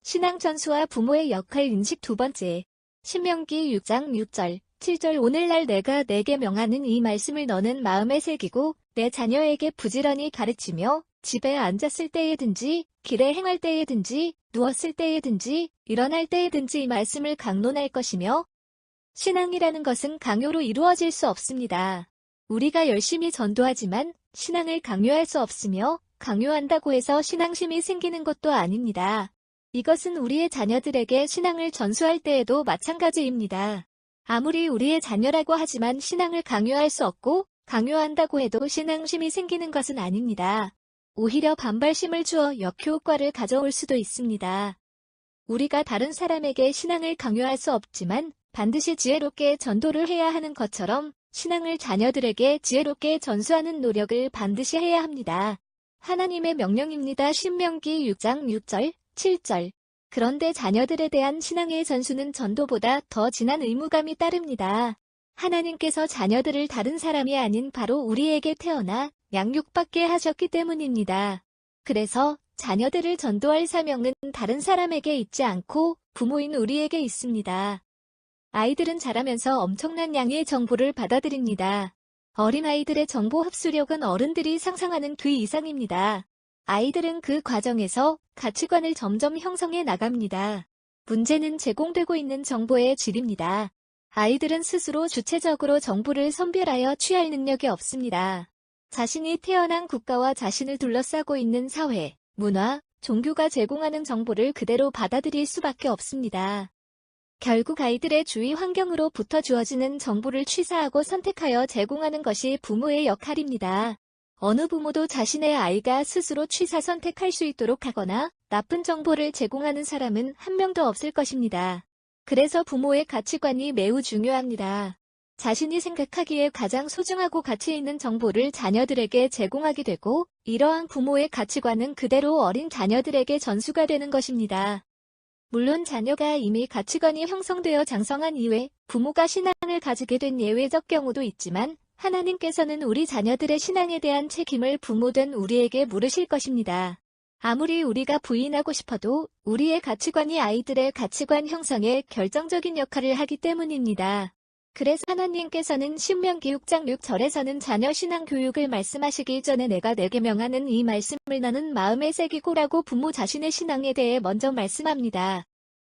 신앙 전수와 부모의 역할 인식 두 번째. 신명기 6장 6절, 7절 오늘날 내가 내게 명하는 이 말씀을 너는 마음에 새기고 내 자녀에게 부지런히 가르치며 집에 앉았을 때에든지 길에 행할 때에든지 누웠을 때에든지 일어날 때에든지 이 말씀을 강론할 것이며 신앙이라는 것은 강요로 이루어질 수 없습니다. 우리가 열심히 전도하지만 신앙을 강요할 수 없으며 강요한다고 해서 신앙심이 생기는 것도 아닙니다. 이것은 우리의 자녀들에게 신앙을 전수할 때에도 마찬가지입니다. 아무리 우리의 자녀라고 하지만 신앙을 강요할 수 없고 강요한다고 해도 신앙심이 생기는 것은 아닙니다. 오히려 반발심을 주어 역효과를 가져올 수도 있습니다. 우리가 다른 사람에게 신앙을 강요할 수 없지만 반드시 지혜롭게 전도를 해야 하는 것처럼 신앙을 자녀들에게 지혜롭게 전수하는 노력을 반드시 해야 합니다. 하나님의 명령입니다. 신명기 6장 6절, 7절. 그런데 자녀들에 대한 신앙의 전수는 전도보다 더 진한 의무감이 따릅니다. 하나님께서 자녀들을 다른 사람이 아닌 바로 우리에게 태어나 양육받게 하셨기 때문입니다. 그래서 자녀들을 전도할 사명은 다른 사람에게 있지 않고 부모인 우리에게 있습니다. 아이들은 자라면서 엄청난 양의 정보를 받아들입니다. 어린아이들의 정보 흡수력은 어른들이 상상하는 그 이상입니다. 아이들은 그 과정에서 가치관을 점점 형성해 나갑니다. 문제는 제공되고 있는 정보의 질입니다. 아이들은 스스로 주체적으로 정보를 선별하여 취할 능력이 없습니다. 자신이 태어난 국가와 자신을 둘러싸고 있는 사회, 문화, 종교가 제공하는 정보를 그대로 받아들일 수밖에 없습니다. 결국 아이들의 주위 환경으로부터 주어지는 정보를 취사하고 선택하여 제공하는 것이 부모의 역할입니다. 어느 부모도 자신의 아이가 스스로 취사 선택할 수 있도록 하거나 나쁜 정보를 제공하는 사람은 한 명도 없을 것입니다. 그래서 부모의 가치관이 매우 중요합니다. 자신이 생각하기에 가장 소중하고 가치 있는 정보를 자녀들에게 제공하게 되고 이러한 부모의 가치관은 그대로 어린 자녀들에게 전수가 되는 것입니다. 물론 자녀가 이미 가치관이 형성되어 장성한 이후에 부모가 신앙을 가지게 된 예외적 경우도 있지만 하나님께서는 우리 자녀들의 신앙에 대한 책임을 부모된 우리에게 물으실 것입니다. 아무리 우리가 부인하고 싶어도 우리의 가치관이 아이들의 가치관 형성에 결정적인 역할을 하기 때문입니다. 그래서 하나님께서는 신명기 6장 6절에서는 자녀 신앙 교육을 말씀하시기 전에 내가 내게 명하는 이 말씀을 너는 마음에 새기고라고 부모 자신의 신앙에 대해 먼저 말씀합니다.